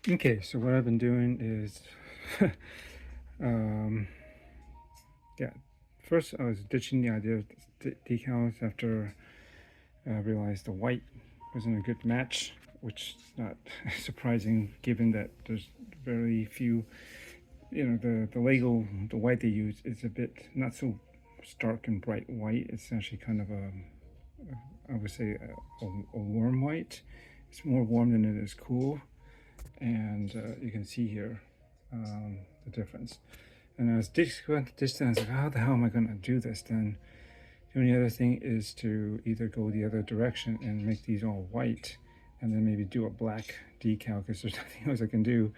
Okay, so what I've been doing is, um, yeah, first I was ditching the idea of decals after I realized the white wasn't a good match, which is not surprising given that there's very few, the Lego, the white they use is a bit not so stark and bright white. It's actually kind of I would say a warm white. It's more warm than it is cool, and you can see here the difference. And I was going to distance, like, how the hell am I going to do this? Then the only other thing is to either go the other direction and make these all white, and then maybe do a black decal, because there's nothing else I can do.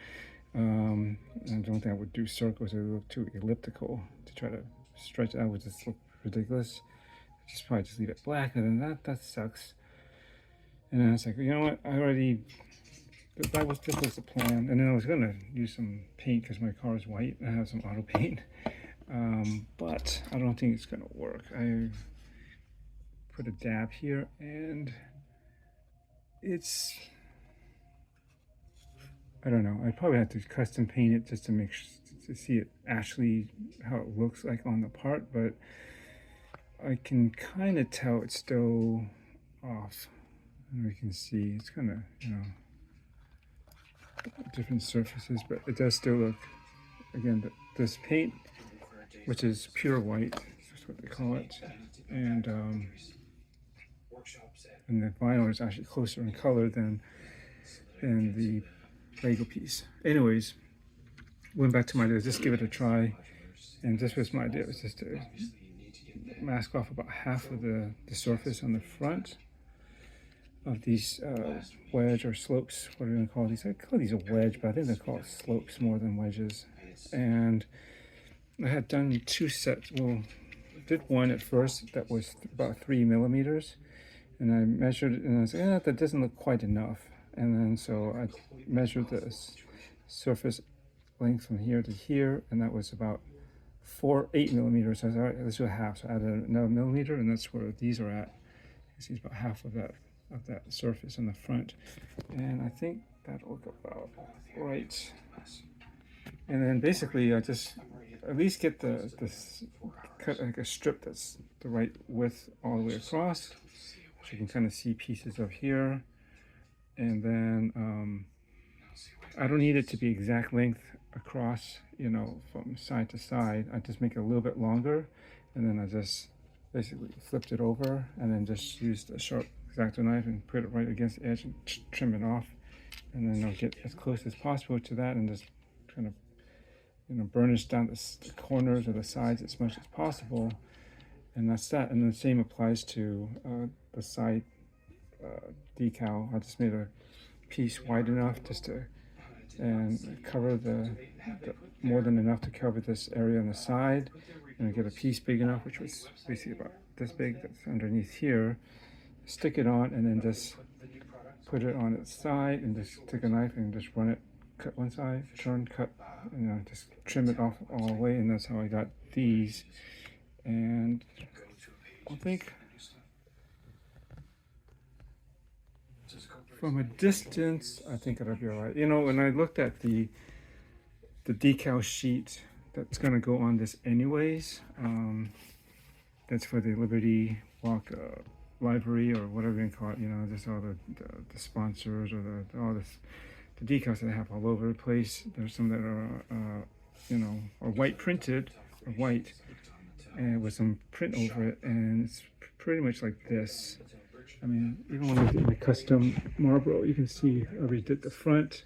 I don't think I would do circles; it would look too elliptical to try to stretch it out. Would just look ridiculous. Just probably just leave it black, and then that sucks. And then it's like, you know what? I already this was the plan, and then I was gonna use some paint because my car is white. I have some auto paint, but I don't think it's gonna work. I put a dab here, and it's, I don't know. I probably have to custom paint it just to make to see it actually how it looks like on the part, but I can kind of tell it's still off. And we can see it's kind of, different surfaces, but it does still look, again, this paint, which is pure white, that's what they call it, and the vinyl is actually closer in color than the Lego piece. Anyways, went back to my idea, just give it a try, and this was my idea, was just to mask off about half of the surface on the front of these wedge or slopes. What are we going to call these? I call these a wedge, but I think they call it slopes more than wedges. And I had done two sets. Well, did one at first that was about 3 millimeters, and I measured it, and I was like, that doesn't look quite enough. And then so I measured the surface length from here to here, and that was about 8 millimeters. So I was, all right, let's do a half. So I added another millimeter, and that's where these are at. You see, it's about half of that surface on the front, and I think that'll look about right. And then basically I just at least get this cut like a strip that's the right width all the way across, so you can kind of see pieces of here. And then I don't need it to be exact length across, from side to side. I just make it a little bit longer, and then I just basically flipped it over, and then just used a sharp X-Acto knife and put it right against the edge and trim it off. And then I'll get as close as possible to that, and just kind of burnish down the corners or the sides as much as possible. And that's that. And the same applies to the side decal. I just made a piece wide enough just to cover the more than enough to cover this area on the side, and I get a piece big enough, which was basically about this big, that's underneath here. Stick it on, and then just put it on its side, and just take a knife and just run it, cut one side, turn, cut, and just trim it off all the way. And that's how I got these. And I think from a distance, I think it'll be all right. When I looked at the decal sheet that's going to go on this anyways, that's for the Liberty Walk library or whatever you can call it, just all the sponsors or all the decals that I have all over the place. There's some that are are white printed, or white, and with some print over it, and it's pretty much like this. I mean, even when I did my custom Marlboro, you can see I redid the front,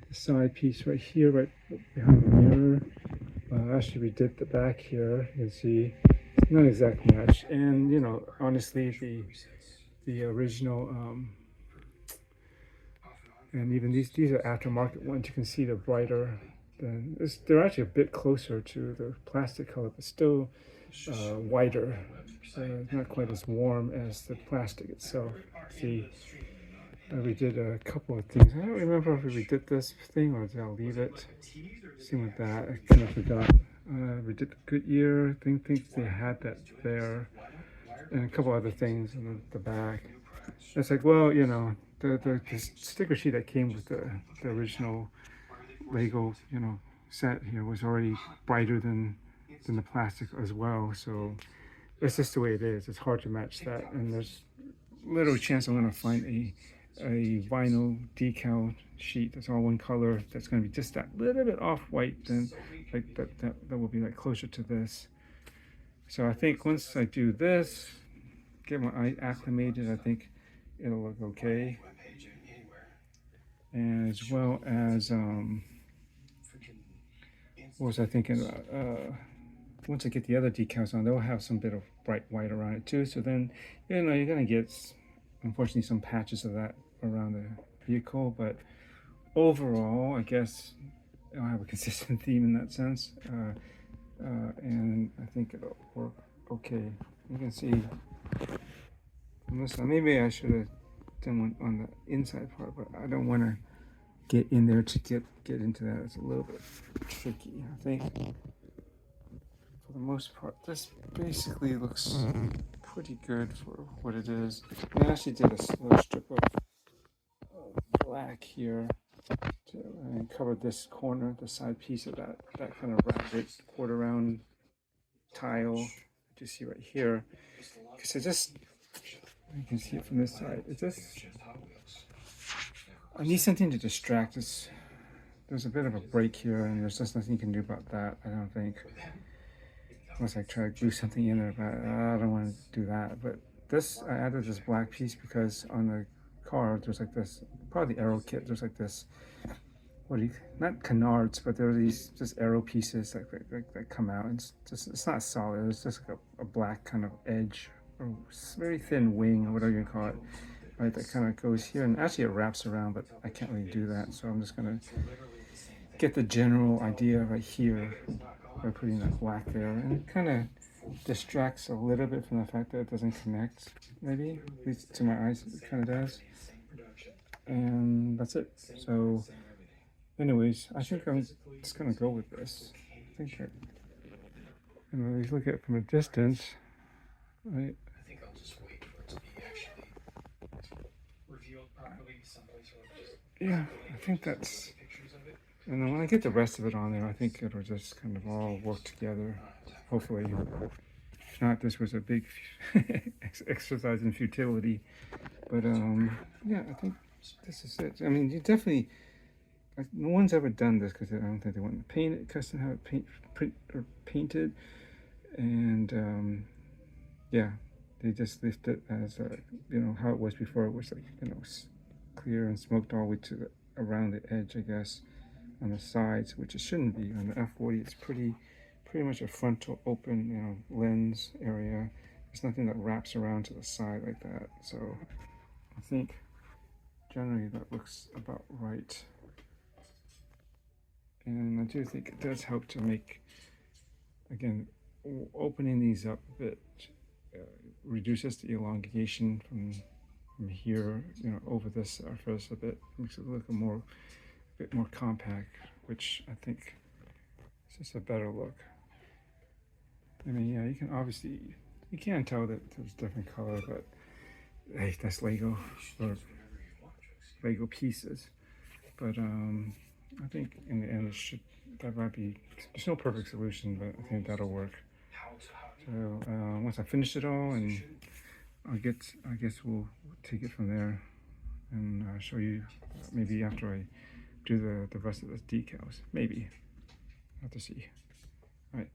the side piece right here, right behind the mirror. I actually redid the back here. You can see it's not an exact match, and honestly, the original, and even these are aftermarket ones. You can see they're brighter than this. They're actually a bit closer to the plastic color, but still whiter. Not quite as warm as the plastic itself. See, we did a couple of things. I don't remember if we did this thing or did I leave it. Same with that. I kind of forgot. We did the Goodyear. I think they had that there, and a couple other things in the back. It's like, well, the sticker sheet that came with the original Lego, you know, set here was already brighter than the plastic as well. So it's just the way it is. It's hard to match that, and there's little chance I'm gonna find a vinyl decal sheet that's all one color that's gonna be just that little bit off white. Then like that will be like closer to this. So I think once I do this, get my eye acclimated, I think it'll look okay. And as well as what was I thinking about? Once I get the other decals on, they'll have some bit of bright white around it too. So then, you know, you're gonna get, unfortunately, some patches of that around the vehicle. But overall, I guess I'll have a consistent theme in that sense. And I think it'll work okay. You can see from this side, maybe I should have done one on the inside part, but I don't want to get in there to get into that. It's a little bit tricky, I think. For the most part, this basically looks pretty good for what it is. I actually did a little strip of black here and covered this corner, the side piece of that kind of rounded quarter round tile that you see right here. Because it just, you can see it from this side. It just, I need something to distract us. There's a bit of a break here, and there's just nothing you can do about that, I don't think. Unless I try to glue something in there, but I don't want to do that. But this, I added this black piece because on the car, there's like this, probably the aero kit, there's like this, what do you, not canards, but there are these just arrow pieces that come out. And it's not solid, it's just like a black kind of edge, or very thin wing, or whatever you call it. Right, that kind of goes here, and actually it wraps around, but I can't really do that, so I'm just gonna get the general idea right here by putting that black there, and it kind of distracts a little bit from the fact that it doesn't connect, maybe, at least to my eyes it kind of does, and that's it. So anyways, I think I'm just gonna go with this. I think that, you know, you look at it from a distance, right? Yeah, I think that's, and then when I get the rest of it on there, I think it'll just kind of all work together, hopefully. If not, this was a big exercise in futility. But yeah, I think this is it. I mean, you definitely, like, no one's ever done this because I don't think they want to paint it, custom have it painted. And yeah, they just left it as, you know, how it was before. It was like, you know, clear and smoked all the way to around the edge, I guess, on the sides, which it shouldn't be. On the F40, it's pretty much a frontal open, you know, lens area. There's nothing that wraps around to the side like that. So I think generally that looks about right. And I do think it does help to make, again, opening these up a bit reduces the elongation from here, you know, over this surface a bit, makes it look a bit more compact, which I think is just a better look. I mean, yeah, you can obviously, you can tell that there's different color, but hey, that's Lego, or Lego pieces. But I think in the end that might be, there's no perfect solution, but I think that'll work. So once I finish it all, and I guess we'll take it from there and show you maybe after I do the rest of the decals. Maybe. I'll have to see. All right.